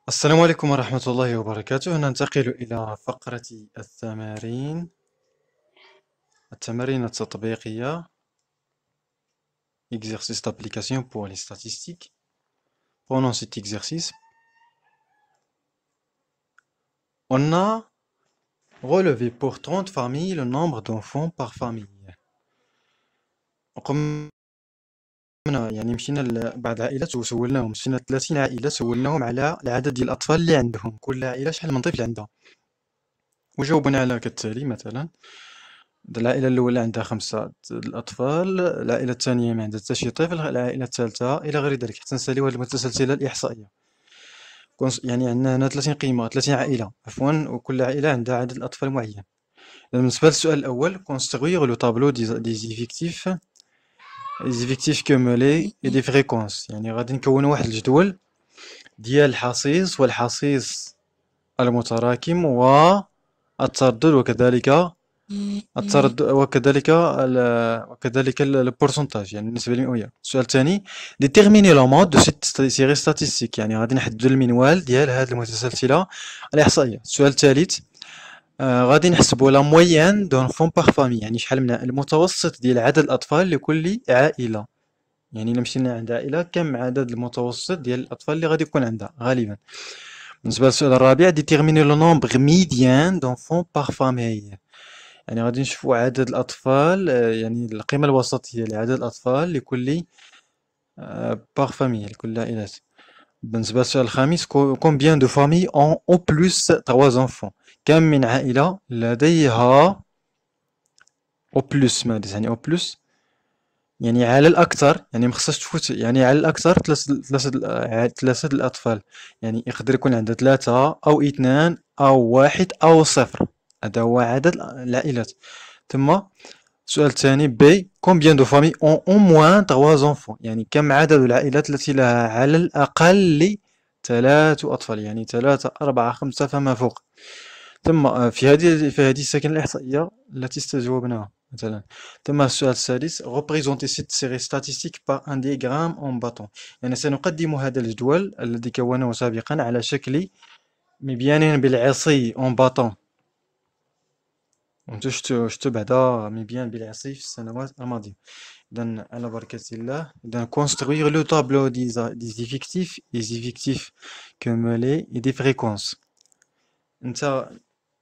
السلام عليكم ورحمة الله وبركاته. ننتقل إلى فقرة التمارين التطبيقية exercice d'application pour les statistiques. Pendant cet exercice, on a relevé pour 30 familles le nombre d'enfants par famille. وقمنا يعني مشينا لبعض العائلات وسولناهم، مشينا 30 عائلة سولناهم على العدد ديال الأطفال اللي عندهم، كل عائلة شحال من طفل عندها، وجاوبنا على كالتالي. مثلا العائلة الأولى عندها 5 الأطفال، العائلة الثانية ما عندها حتى شي طفل، العائلة الثالثة إلى غير ذلك، حتى نساليو هاد المتسلسلة الإحصائية. يعني عندنا هنا 30 قيمة، 30 عائلة عفوا، وكل عائلة عندها عدد الأطفال معين. بالنسبة للسؤال الأول، كونستغويغ لو طابلو دي زيفيكتيف كومولي اي دي فريكونس، يعني غادي نكونو واحد الجدول ديال الحصيص والحصيص المتراكم والتردد، وكذلك التردد، وكذلك البورسنتاج، يعني النسبة المئوية. السؤال الثاني، ديتيرميني لا مود دو سيري ستاتيستيك، يعني غادي نحددو المنوال ديال هاد المتسلسلة الإحصائية. السؤال الثالث، غادي نحسبو لا مويان دونفون باغ فامي، يعني شحال من المتوسط ديال عدد الأطفال لكل عائلة، يعني إلا مشينا عند عائلة كم عدد المتوسط ديال الأطفال اللي غادي يكون عندها غالبا. بالنسبة للسؤال الرابع، ديتيرميني لو نومبر ميديان دونفون باغ فامي، يعني غادي نشوفوا عدد الأطفال، يعني القيمة الوسطية لعدد الأطفال لكل باغ فامي، لكل عائلات. بالنسبة للسؤال الخامس، كومبيان دو فامي اون او بلوس 3 زونفون، كم من عائلة لديها او بلوس، ماذا يعني او بلوس؟ يعني على الأكثر، يعني مخصهاش تفوت، يعني على الأكثر ثلاثة الأطفال، يعني يقدر يكون عندها 3 أو 2 أو 1 أو 0، هذا هو عدد العائلات. ثم السؤال الثاني بي، كومبيان دو فامي اون او موان 3 زونفون، يعني كم عدد العائلات التي لها على الأقل 3 أطفال، يعني 3 4 5 فما فوق. ثم في هذه السكنة الإحصائية التي استجوبناها مثلا. ثم السؤال السادس، représenter cette série statistique par un diagramme en bâton، يعني سنقدم هذا الجدول الذي كونه سابقا على شكل مبيان بالعصي en bâton. وانتو شتو بعدا مبيان بالعصي في السنوات الماضية. إذا على بركة الله، إذا construire le tableau des effectifs cumulés et des fréquences. انت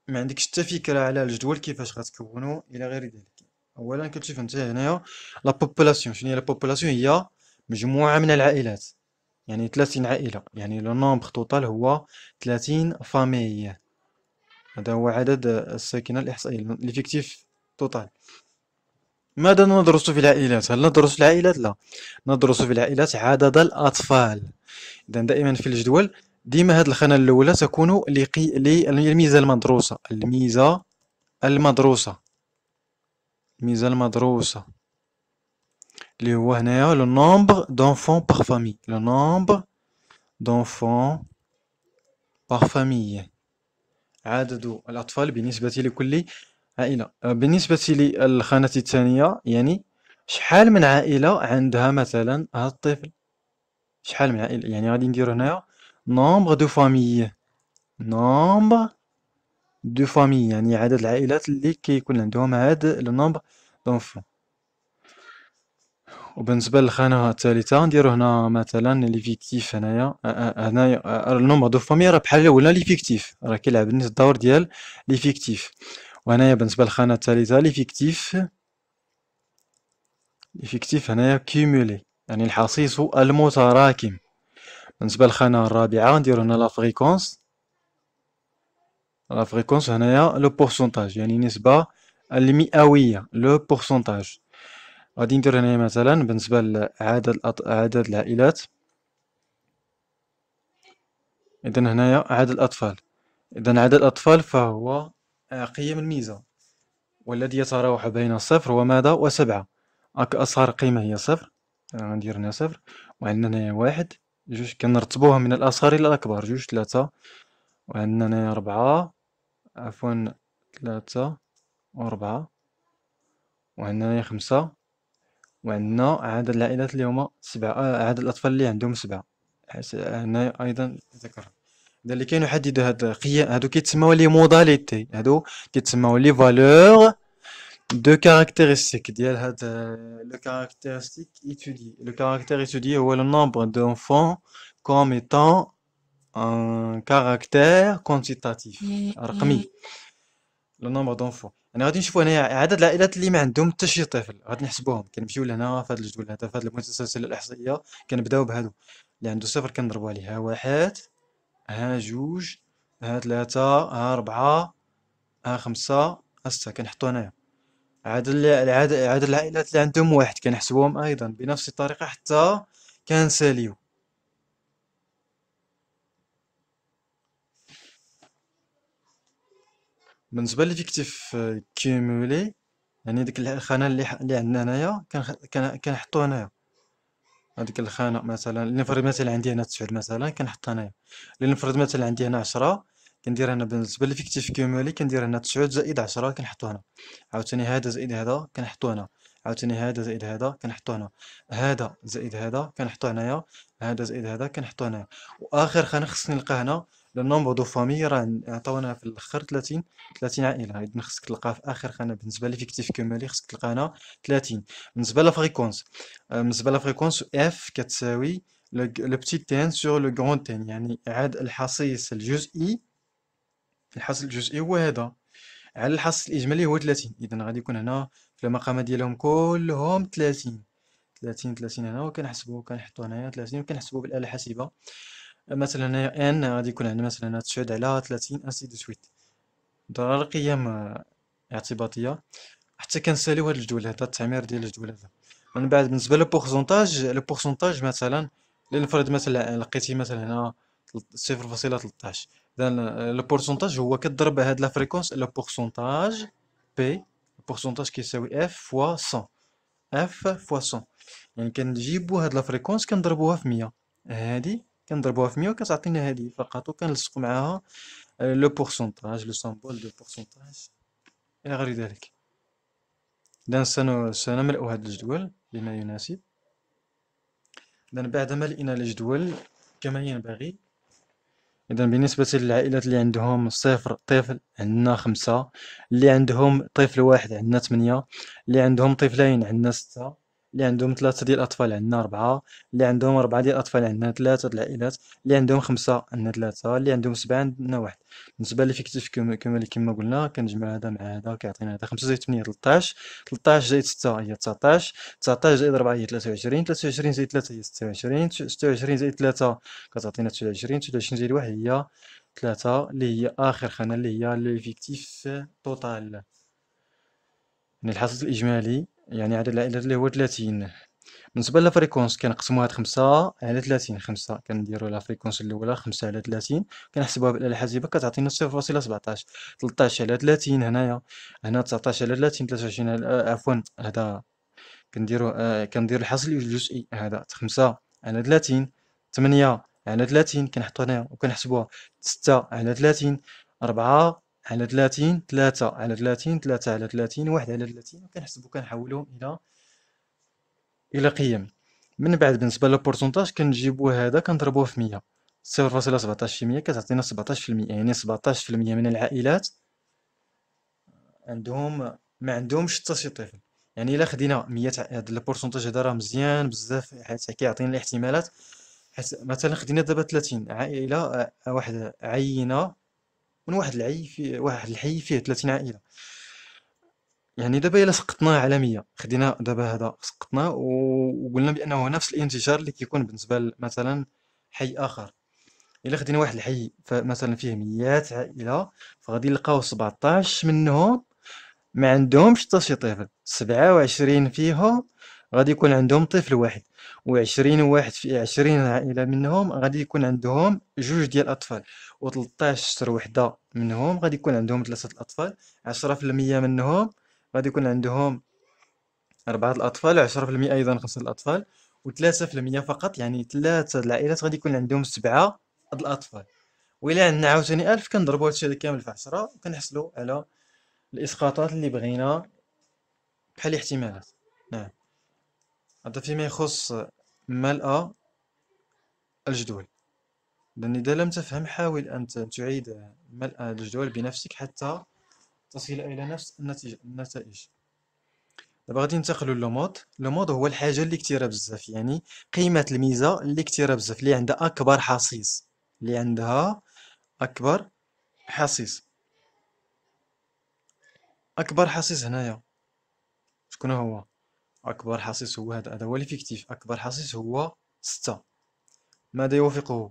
ما عندكش حتى فكرة على الجدول كيفاش غتكونو إلى غير ذلك. أولا كتشوف انت هنايا لا بوبولاسيون، شنو هي لا بوبولاسيون؟ هي مجموعة من العائلات، يعني 30 عائلة، يعني لو نومبر توتال هو 30 فامي، هذا هو عدد الساكنة الإحصائية، ليفيكتيف توتال. ماذا ندرس في العائلات؟ هل ندرس العائلات؟ لا، ندرس في العائلات عدد الأطفال. إذا دائما في الجدول ديما هذه الخانة الأولى تكون للميزة المدروسة، المدروسة الميزة المدروسة، اللي هو هنايا لو نومبر دونفون باغ فامي، لو نومبر دونفون باغ فامي، عدد الأطفال بالنسبة لكل عائلة. بالنسبة للخانة الثانية، يعني شحال من عائلة عندها مثلا هاد الطفل، شحال من عائلة، يعني غادي نديرو هنايا نومبر دو فامي، نومبر دو فامي، يعني عدد العائلات اللي كيكون عندهم هاد لو نومبر دونفون. وبالنسبة للخانة الثالثة نديرو هنا مثلا ليفيكتيف، هنايا النومبر دو فامي راه بحال ولا ليفيكتيف، راه كيلعب نفس الدور ديال ليفيكتيف. وهنايا بالنسبة للخانة الثالثة ليفيكتيف هنايا كيمولي، يعني الحصيص المتراكم. بالنسبة للخانة الرابعة نديرو هنا لا فريكونس هنايا لو بورسونتاج، يعني النسبة المئوية، لو بورسونتاج. غادي ندير هنايا مثلا بالنسبة لعدد عدد العائلات، إذا هنايا عدد الأطفال، إذا عدد الأطفال فهو قيم الميزة، والذي يتراوح بين صفر وماذا وسبعة. أصغر قيمة هي صفر، غندير هنا صفر، وعندنا هنايا واحد، جوج، كنرتبوهم من الأصغر إلى الأكبر، جوج، ثلاثة، وعندنا هنايا ربعة، عفوا ثلاثة وربعة، وعندنا هنايا خمسة، وعندنا عدد العائلات اللي هما سبعة، عدد الأطفال اللي عندهم سبعة، هنايا أيضا ذكر. إذا اللي كاين يحدد هاد قيم هادو كيتسموا لي موداليتي، هادو كيتسموا لي فالور دو كارactéristique ديال هاد لو كارactéristique étudié. Le caractère étudié هو le nombre d'enfants comme étant un caractère quantitatif رقمي. لو نومبر دونفون، يعني غادي نشوفوا هنايا عدد العائلات اللي ما عندهم حتى شي طفل، غادي نحسبوهم. كنمشيو لهنا في هذا الجدول هذا في هذا المتسلسل الاحصائيه، كنبداو بهادو اللي عنده صفر كنضربوا عليه، ها واحد، ها جوج، ها ثلاثة، ها ربعة، ها خمسة، ها ستة، كنحطو هنايا. عدد العائلات اللي عندهم واحد كنحسبوهم ايضا بنفس الطريقه حتى كنساليو. بالنسبه ليفيكتيف كيمولي، يعني ديك الخانه اللي عندنا هنايا كنحطو هنايا. هذيك الخانة مثلا لنفرض مثلا عندي هنا 9 مثلا كنحط هنايا، لنفرض مثلا عندي هنا 10 كندير هنا بالنسبة ليفيكتيف كيمولي كندير هنا 9 زائد 10 كنحطو هنا، عاوتاني هذا زائد هذا كنحطو هنا، عاوتاني هذا زائد هذا كنحطو هنا، هذا زائد هذا كنحطو هنايا، هذا زائد هذا كنحطو هنايا، وآخر خانة خصني نلقى هنا لو نومبر دو فامي راه عطاونا في الآخر 30 عائلة، إذن خصك تلقاها في آخر خانة بالنسبة ليفيكتيف كيمولي خصك تلقى هنا 30. بالنسبة لافريكونس، بالنسبة لافريكونس اف كتساوي لو بتي تان سور لو كغون تان، يعني عاد الحصيص الجزئي، الحصيص الجزئي هو هذا على الحصيص الإجمالي هو 30. إذا غادي يكون هنا في المقامة ديالهم كلهم 30، 30 هنا، وكنحسبو كنحطو هنايا 30 وكنحسبو بالآلة الحاسبة. مثلا هنايا ان غادي يكون عندنا مثلا هنا 9 على 30 انسي دو سويت، ضرر قيم اعتباطية حتى كنساليو هاد الجدول هذا، التعمير ديال الجدول هذا. من بعد بالنسبة للبورسونتاج، البورسونتاج مثلا لنفرض مثلا لقيتي مثلا هنا 0.13، اذا البورسونتاج هو كضرب هاد لا فريكونس لو بورسونتاج بي، البورسونتاج كيساوي اف فوا 100، اف فوا 100، يعني كنجيبو هاد لا فريكونس كنضربوها في 100، هادي كنضربوها في 100 وكتعطينا هادي فقط، وكنلصقو معاها لو بورسونتاج، لو سامبول دو بورسونتاج الى غير ذلك. إذا سنملأ هذا الجدول بما يناسب. إذا بعدما لقينا الجدول كما ينبغي، إذا بالنسبة للعائلات اللي عندهم صفر طفل عندنا 5، اللي عندهم طفل واحد عندنا 8، اللي عندهم طفلين عندنا 6، اللي عندهم 3 ديال الأطفال عندنا 4، اللي عندهم 4 ديال الأطفال عندنا 3 د العائلات، اللي عندهم 5 عندنا 3، اللي عندهم 7 عندنا 1. بالنسبة لفيكتيف كما قلنا كنجمع هذا مع هذا كيعطينا هذا 5 زائد 8 13، 13 زائد 6 هي 19، 19 زائد 4 هي 23، 23 زائد 3 هي 26، 26 زائد 3 كتعطينا 29، 29 زائد 1 هي 3 اللي هي آخر خانة اللي هي ليفيكتيف توتال، يعني الحصيل الإجمالي، يعني عدد العائلات اللي هو 30. بالنسبة للفريكونس كنقسمو هاد 5 على 30، 5 كنديرو لا فريكونس الأولى 5 على 30 كنحسبوها بالآلة الحاسبة كتعطينا 0.17، 13 على 30 هنايا، هنا 19 على 30، 23 على عفوا هذا كنديرو الحاصل الجزئي هذا 5 على 30، 8 على 30 كنحطو هنايا وكنحسبوها، 6 على 30، 4 على 30، 3 على 30، 3 على 30، 1 على 30، وكنحسبو كنحولوهم إلى قيم. من بعد بالنسبة للبورسونتاج كنجيبو هذا كنضربوه في 100، 0.17 في 100 كتعطينا 17%، يعني 17% من العائلات ما عندهمش حتى شي طفل. يعني الا خدينا 100 هاد البورسونتاج هذا راه مزيان بزاف حيت كيعطينا الاحتمالات، حيت مثلا خدينا دابا 30 عائله، واحد عينه من واحد الحي فيه 30 عائله، يعني دابا الا سقطناه على 100، خدينا دابا هذا سقطناه وقلنا بانه نفس الانتشار اللي كيكون بالنسبه مثلا حي اخر. الا خدينا واحد الحي مثلا فيه 100 عائله، فغادي نلقاو 17 منهم ما عندهمش حتى شي طفل، 27 فيهم غادي يكون عندهم طفل واحد، و20 واحد في 20 عائلة منهم غادي يكون عندهم جوج ديال الأطفال، و13 وحدة منهم غادي يكون عندهم 3 الأطفال، 10% منهم غادي يكون عندهم 4 الأطفال، و10% أيضا 5 الأطفال، و3% فقط يعني 3 العائلات غادي يكون عندهم 7 الأطفال. وإلا عندنا عاوتاني 1000 كنضربو هادشي هذا كامل في 10 وكنحصلو على الإسقاطات اللي بغينا بحال الاحتمالات. نعم، هذا فيما يخص ملء الجدول. إذن إذا لم تفهم حاول أن تعيد ملء الجدول بنفسك حتى تصل إلى نفس النتائج. دابا غادي ننتقلوا للمود. المود هو الحاجة اللي كثيرة بزاف، يعني قيمة الميزة اللي كثيرة بزاف، اللي عندها أكبر حصيص، اللي عندها أكبر حصيص. أكبر حصيص هنايا شكون هو؟ أكبر حصيص هو هذا هو الإفكتيف. أكبر حصيص هو 6. ماذا يوافقه؟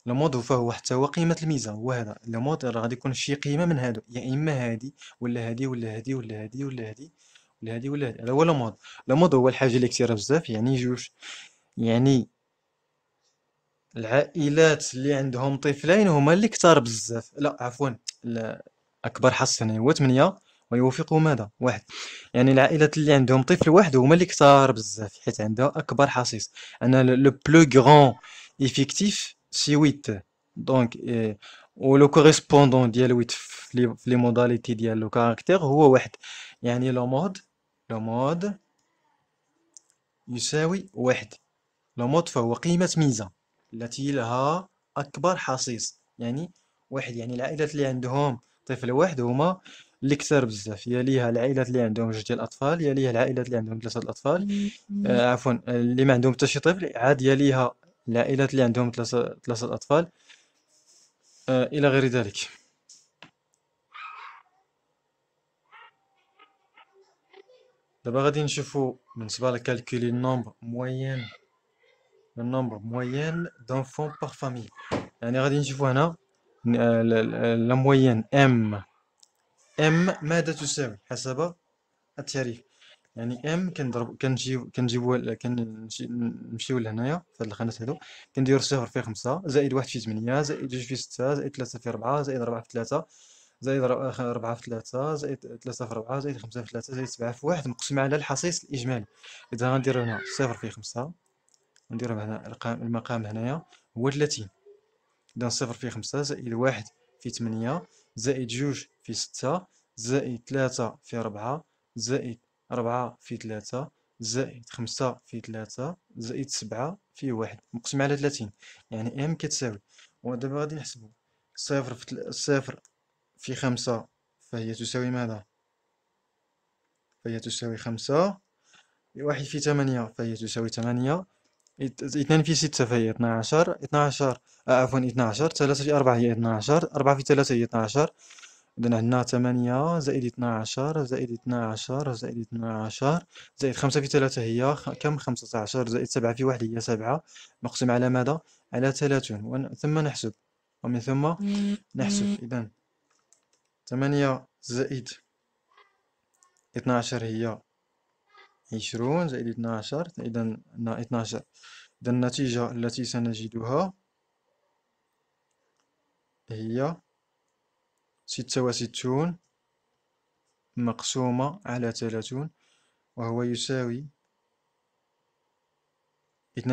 المود فهو حتى هو قيمة الميزة، هو هذا المود. راه غادي يكون شي قيمة من هادو، يا إما هادي ولا هادي ولا هادي ولا هادي ولا هادي ولا هادي ولا هادي. هذا هو المود. المود هو الحاجة اللي كثيرة بزاف، يعني جوج. يعني العائلات اللي عندهم طفلين هما اللي كتار بزاف. لا عفوا، أكبر حص هنا هو 8 ويوافقه ماذا؟ 1. يعني العائلات اللي عندهم طفل واحد هما اللي كتار بزاف، حيت عندها أكبر حصيص. أنا لو بلو غران إفيكتيف سي 8. دونك و لو كوريسبوندون ديال 8 في لي موداليتي ديال لو كاركتير هو 1. يعني لو مود يساوي 1. لومود فهو قيمة ميزة التي لها أكبر حصيص، يعني 1. يعني العائلات اللي عندهم طفل واحد هما اللي كثار بزاف، يليها العائلات اللي عندهم جوج ديال الأطفال، يليها العائلات اللي عندهم 3 الأطفال. عفوا، اللي ما عندهم حتى شي طفل، عاد يليها العائلات اللي عندهم 3 الأطفال، إلى غير ذلك. دابا غادي نشوفو بالنسبة لكالكولي النومبر موين دونفون باغ فامي. يعني غادي نشوفو هنا لا موين ام ماذا تساوي حسب التعريف. يعني ام كنمشيو لهنايا في هاد الخانات هادو، كنديرو 0.5 زائد 1 في 8 زائد 2 في 6 زائد 3 في 4 زائد 4 في 3 زائد 4 في 3 زائد 3 في 4 زائد 5 في 3 زائد 7 في 1 مقسم على الحصيص الإجمالي. إذا غنديرو هنا 0.5، نديرو هنا المقام هنايا هو 30. إذا 0.5 زائد 1 في 8 زائد 2 في 6 زائد 3 في 4 زائد 4 في 3 زائد 5 في 3 زائد 7 في 1 مقسم على 30. يعني ام كتساوي، ودابا غادي نحسبو. صفر في 5 فهي تساوي ماذا؟ فهي تساوي 5. 1 في 8 فهي تساوي 8. 2 في 6 فهي 12. 12 عفوا 12. 3 في 4 هي 12. 4 في 3 هي 12. إذن عندنا 8 زائد 12 زائد 12 زائد 12 زائد 5 في 3 هي كم؟ 15 زائد 7 في 1 هي 7 مقسم على ماذا؟ على 30. ثم نحسب، ومن ثم نحسب. إذن 8 زائد 12 هي 20 زائد 12. إذن عندنا 12. إذن النتيجة التي سنجدها هي 66 مقسومة على 30، وهو يساوي 2.2.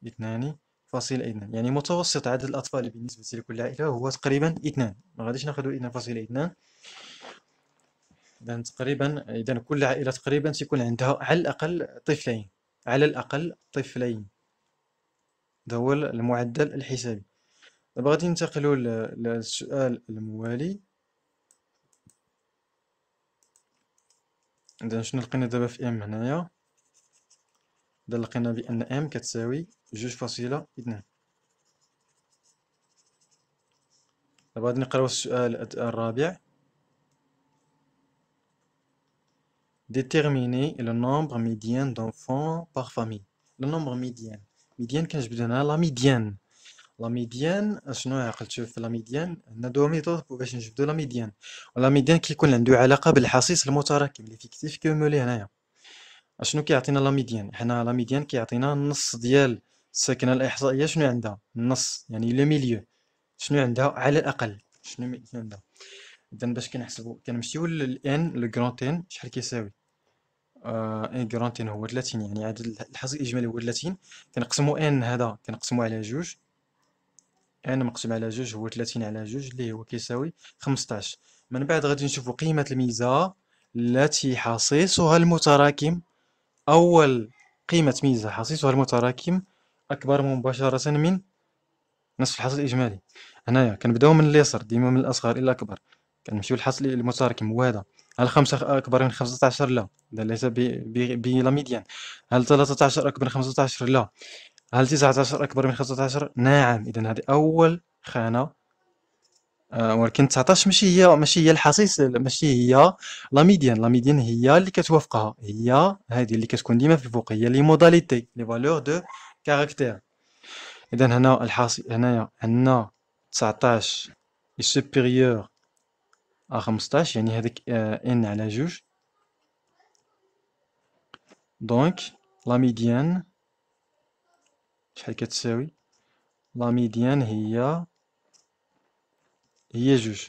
2.2. يعني متوسط عدد الأطفال بالنسبة لكل عائلة هو تقريبا 2. ما غاديش ناخدو 2.2. إذا تقريبا، إذا كل عائلة تقريبا تيكون عندها على الأقل طفلين. على الأقل طفلين. هذا هو المعدل الحسابي. دابا غادي ننتقلوا للسؤال الموالي. إذا شنو لقينا دابا في ام هنايا؟ إذا لقينا بأن ام كتساوي 2.2. دابا غادي نقراو السؤال الرابع. Déterminer le nombre médian d'enfants par famille. Le nombre médian. médian كنجبدو هنا لا ميديان. لا ميديان اشنو عقلتو في لا ميديان؟ عندنا دو ميثود باش نجبدو لا ميديان. ولا ميديان كيكون عنده علاقة بالحصيص المتراكم ليفيكتيف كومولي هنايا. اشنو كيعطينا لا ميديان؟ حنا لا ميديان كيعطينا النص ديال الساكنة الإحصائية. شنو عندها؟ النص يعني لو ميليو. شنو عندها على الأقل؟ شنو عندها؟ إذا باش كنحسبو كنمشيو للان لو كرون ان شحال كيساوي؟ ان كرون ان هو 30. يعني عدد الحصيص الإجمالي هو 30. كنقسمو ان هذا كنقسمو على جوج. ان مقسوم على جوج هو 30 على جوج اللي هو كيساوي 15. من بعد غادي نشوفو قيمة الميزة التي حصيصها المتراكم. أول قيمة ميزة حصيصها المتراكم أكبر مباشرة من نصف الحاصل الإجمالي. هنايا كنبداو من اليسار ديما من الأصغر إلى الأكبر، كنمشيو للحاصل المتراكم هو هذا. هل 5 أكبر من 15؟ لا، إذا ليس بلا ميديان. هل 13 أكبر من 15؟ لا. هل 19 أكبر من 15؟ نعم. إذا هذه أول خانة. ولكن 19 ماشي هي الحصيص، ماشي هي لا ميديان. لا ميديان هي اللي كتوافقها، هي هذه اللي كتكون ديما في الفوق، هي لي موداليتي لي فالور دو كاركتير. إذا هنا الحاصل هنايا عندنا 19 est supérieur à 15، يعني هذيك n على جوج. دونك لا ميديان شحال كتساوي؟ لا ميديان هي جوج.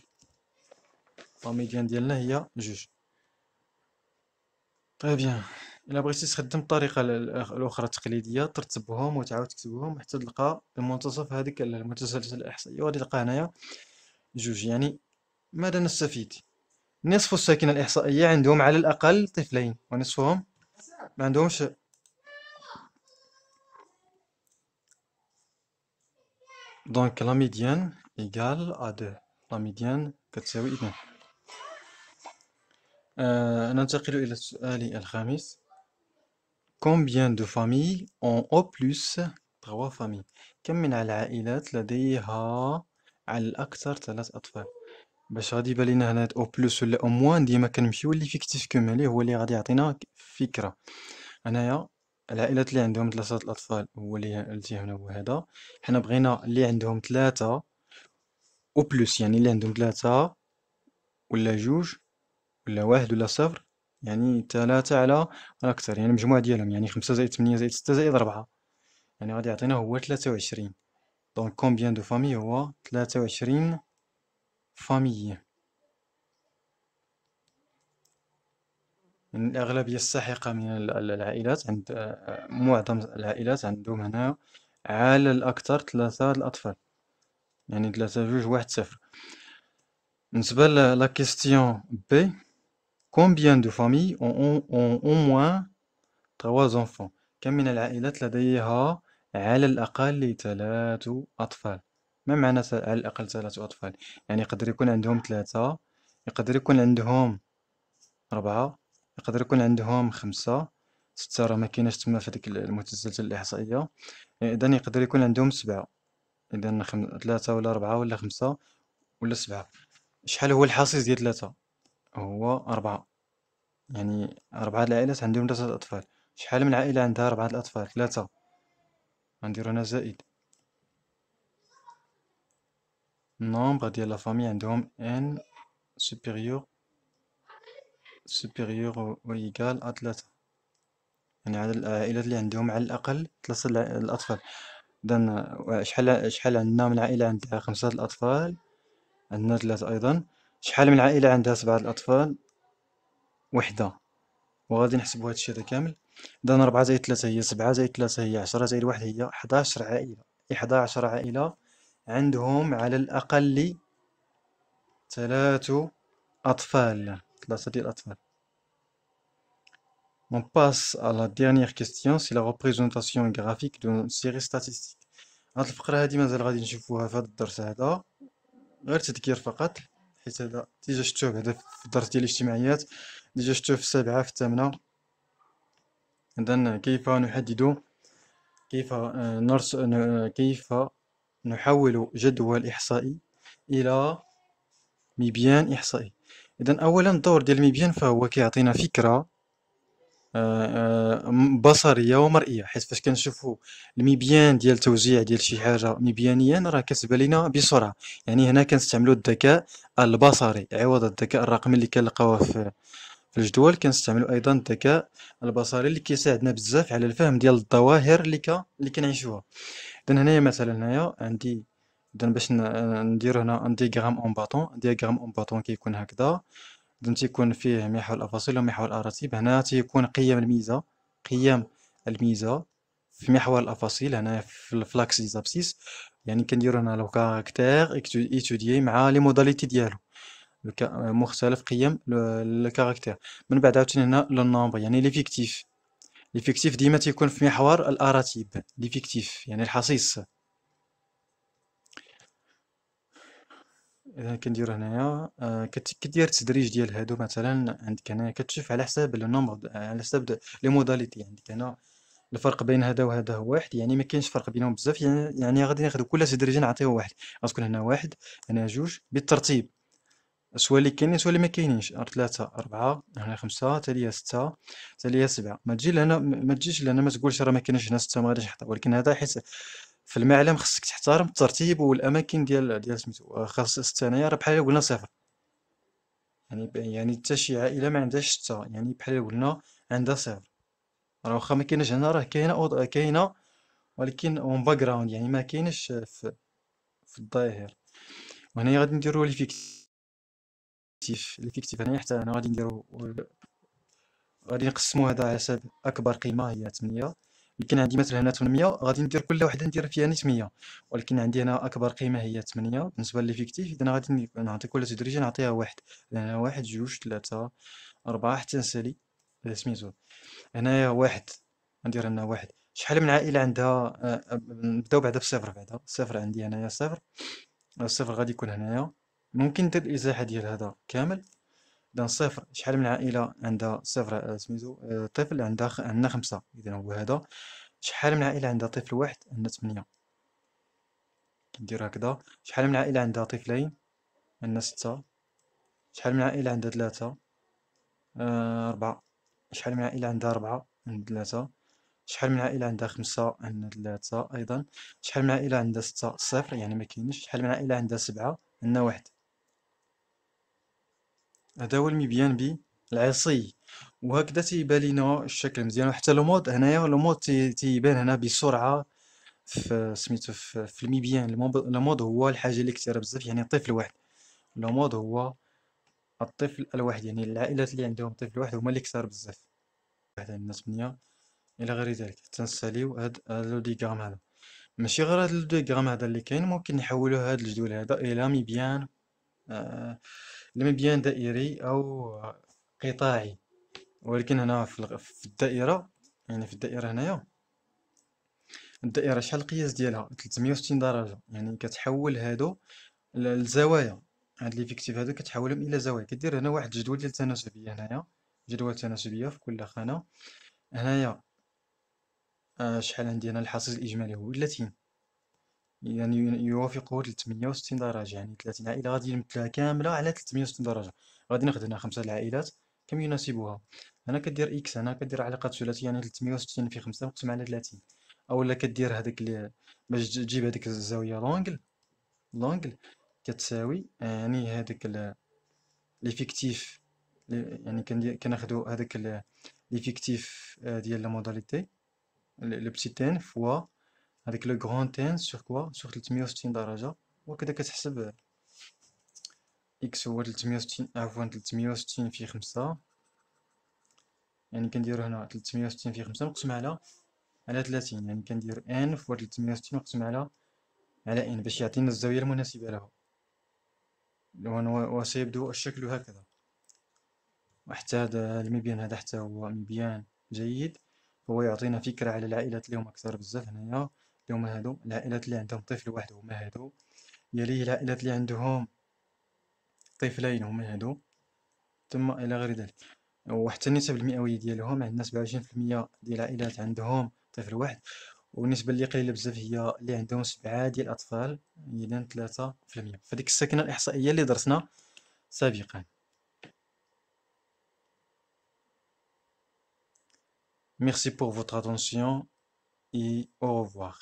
لا ميديان ديالنا هي جوج. طيب بيان، إلا بغيتي تخدم الطريقة الأخرى التقليدية، ترتبهم وتعاود تكتبهم حتى تلقى المنتصف هذيك المتسلسل الإحصائي، وغادي تلقى هنايا جوج. يعني ماذا نستفيد؟ نصف الساكنة الإحصائية عندهم على الأقل طفلين، ونصفهم ما عندهمش. دونك لا ميديان إيكال أ دو. لا ميديان كتساوي 2. ننتقل إلى السؤال الخامس. Combien de familles ont au plus 3 familles؟ كم من العائلات لديها على الأكثر 3 أطفال؟ باش غادي يبان لينا هنا او بلوس ولا او موان، ديما كنمشيو ليفيكتيف كومالي، هو اللي غادي يعطينا فكرة. هنايا العائلات اللي عندهم 3 الأطفال هو اللي هنا هو هذا. حنا بغينا اللي عندهم 3 او بلوس، يعني اللي عندهم 3 ولا جوج ولا واحد ولا صفر، يعني 3 على الأكثر، يعني المجموع ديالهم يعني 5 زائد 8 زائد 6 زائد 4، يعني غادي يعطينا هو 23. دونك كومبيان دو فامي هو 23 فامي. من الأغلبية الساحقة من العائلات عند معظم العائلات عندهم هنا على الأكثر 3 الأطفال، يعني 3 جوج واحد صفر. بالنسبة لا كيستيون بي، combien de familles ont au moins 3 enfants؟ كم من العائلات لديها على الأقل 3 أطفال؟ ما معنى على الأقل 3 أطفال؟ يعني يقدر يكون عندهم 3، يقدر يكون عندهم 4، يقدر يكون عندهم 5. 6 راه مكايناش تما في هاديك المتسلسل الإحصائية. إذن يقدر يكون عندهم 7. إذن 3 ولا 4 ولا 5 ولا 7. شحال هو الحصيص ديال 3؟ هو 4. يعني 4 العائلات عندهم 3 أطفال. شحال من عائلة عندها 4 الأطفال؟ 3. غنديرو هنا زائد النومبر ديال لا فامي عندهم n supérieur ou égal à 3، يعني عدد العائلات اللي عندهم على الأقل 3 الأطفال. إذن شحال عندنا من عائلة عندها 5 الأطفال؟ عندنا 3 أيضا. شحال من عائلة عندها 7 الأطفال؟ وحدة. وغادي نحسبو هادشي هذا كامل. إذن 4 زائد 3 هي 7، زائد 3 هي 10، زائد 1 هي 11 عائلة. 11 عائلة عندهم على الأقل 3 أطفال، 3 ديال الأطفال. On passe à la dernière question, c'est la représentation graphique d'une série statistique. هاد الفقرة هادي مازال غادي نشوفوها في هاد الدرس هذا، غير تذكير فقط، حيت هذا ديجا شفتوه بعدا في الدرس ديال الاجتماعيات، ديجا شفتوه في السابعة في الثامنة. إذن كيف نحول جدول إحصائي إلى مبيان إحصائي. إذن أولا الدور ديال المبيان فهو كيعطينا فكرة بصرية ومرئية، حيت فاش كنشوفو المبيان ديال التوزيع ديال شي حاجة مبيانيا راه كتبان لينا بسرعة. يعني هنا كنستعملو الذكاء البصري عوض الذكاء الرقمي اللي كنلقاوه في الجدول. كنستعملو أيضا الذكاء البصري اللي كيساعدنا بزاف على الفهم ديال الظواهر اللي كنعيشوها. إذن هنايا مثلا هنايا عندي، إذن باش نديرو هنا ان ديغرام اون باطون. ديغرام اون باطون كيكون هكذا. إذن تيكون فيه محور الأفاصيل ومحور الأراتب. هنا تيكون قيم الميزة في محور الأفاصيل، هنا في الفلاكس زابسيس. يعني كنديرو هنا لو كاركتير إيتوديي مع لي موداليتي ديالو، مختلف قيم الكاركتير. من بعد عاوتاني هنا لو نومبر، يعني ليفيكتيف. ليفيكتيف ديما تيكون في محور الأراتب، ليفيكتيف يعني الحصيص. إذا كنديرو هنايا كدير التدريج ديال هادو، مثلا عندك هنايا كتشوف على حساب لو نومبر، على حساب لي موداليتي. عندك هنا الفرق بين هذا وهذا هو واحد، يعني ما كاينش فرق بينهم بزاف، يعني غادي ناخذ كل تدريجيا نعطيه واحد. غتكون هنا واحد، هنا جوج بالترتيب، سوا اللي كاينين سوا اللي ما كاينينش. ثلاثة أربعة، هنا خمسة، تالية ستة، تالية سبعة. ما تجي لهنا، ما تجيش لهنا ما تقولش راه ما كاينش هنا ستة ما غاديش نحطها، ولكن هذا حيت في المعلم خصك تحترم الترتيب والأماكن ديال سميتو. خاص ستة هنايا راه بحال قلنا صفر، يعني حتى شي عائلة ما عندهاش ستة، يعني بحال قلنا عندها صفر. راه واخا ما كايناش هنا، راه كاينة ولكن اون باك جراوند، يعني ما كاينش في الظاهر. وهنايا غادي نديرو ليفيكتيف هنايا، حتى هنا غادي نديرو، غادي نقسمو هذا على حساب اكبر قيمه هي 8. يمكن عندي مثلا هنا 800، غادي ندير كل وحده ندير فيها نيت 100، ولكن عندي هنا اكبر قيمه هي 8 بالنسبه لليفيكتيف. اذا غادي نعطي كل تدريجه نعطيها واحد. هنا واحد، جوج، ثلاثة، أربعة حتى نسالي سميتو. هنايا واحد، غندير هنا واحد. شحال من عائله عندها نبداو بعدا بصفر. بعدا صفر عندي هنايا صفر. الصفر غادي يكون هنايا. ممكن ندير الازاحه ديال هذا كامل. إذا صفر، شحال من عائلة عندها صفر سميتو طفل؟ عندنا خمسة، إذا هو هذا. شحال من عائلة عندها طفل واحد؟ عندنا 8. كندير هكذا. شحال من عائلة عندها طفلين؟ عندنا 6. شحال من عائلة عندها 3؟ 4. شحال من عائلة عندها 4؟ عندنا 3. شحال من عائلة عندها 5؟ عندنا 3 أيضا. شحال من عائلة عندها 6؟ صفر، يعني ما كاينش. شحال من عائلة عندها 7؟ عندنا واحد. هذا هو المبيان بالعصي. وهكذا تيبان لينا الشكل مزيان. وحتى لو مود هنايا، لو مود تيبان هنا بسرعة في سميتو في المبيان. لو مود هو الحاجة اللي كثيرة بزاف، يعني الطفل واحد. لو مود هو الطفل الواحد، يعني العائلات اللي عندهم طفل واحد هما اللي كثار بزاف. واحد عندنا 8 إلى غير ذلك. تنساليو هاد لو ديغرام هذا. ماشي غير هاد لو ديغرام هذا اللي كاين، ممكن نحولو هاد الجدول هذا إلى مبيان، آه، مبيان دائري أو قطاعي. ولكن هنا في الدائرة، يعني في الدائرة هنايا، الدائرة شحال القياس ديالها؟ 360 درجة، يعني كتحول هادو لزوايا. هاد ليفيكتيف هادو كتحولهم إلى زوايا. كدير هنا واحد الجدول ديال التناسبية هنايا، جدول تناسبية في كل خانة. هنايا شحال عندي هنا؟ الحاصل الإجمالي هو 30، يعني يوافقه 360 درجة، يعني 30 عائلة غادي نمثلها كاملة على 360 درجة. غادي ناخد هنا 5 العائلات كم يناسبها. هنا كدير إكس، هنا كدير علاقة ثلاثية، يعني 360 في 5 مقسم على 30. أولا كدير هذاك باش تجيب هذيك الزاوية لونجل كتساوي، يعني هذاك ليفيكتيف، يعني كناخدو هذاك ليفيكتيف ديال لا موداليتي، لو بتيت ان فوا هذاك لو غران ان سور كوا، سور 360 درجة. وكذا كتحسب اكس هو 360، عفوا 360 في 5، يعني كنديرو هنا 360 في 5 مقسم على 30، يعني كندير ان فوا 360 مقسم على ان باش يعطينا الزاوية المناسبة له. وسيبدو الشكل هكذا. وحتى هذا المبيان هذا حتى هو مبيان جيد، فهو يعطينا فكرة على العائلات اللي هما كثار بزاف هنايا، اللي هما هادو. العائلات اللي عندهم طفل واحد هما هادو. يليه العائلات اللي عندهم طفلين هما هادو، ثم إلى غير ذلك. وحتى النسب المئوية ديالهم، عندنا 27% ديال العائلات عندهم طفل واحد، والنسبة اللي قليلة بزاف هي اللي عندهم 7 ديال الأطفال، إذا 3%. فديك السكنة الإحصائية اللي درسنا سابقا. Merci pour votre attention et au revoir.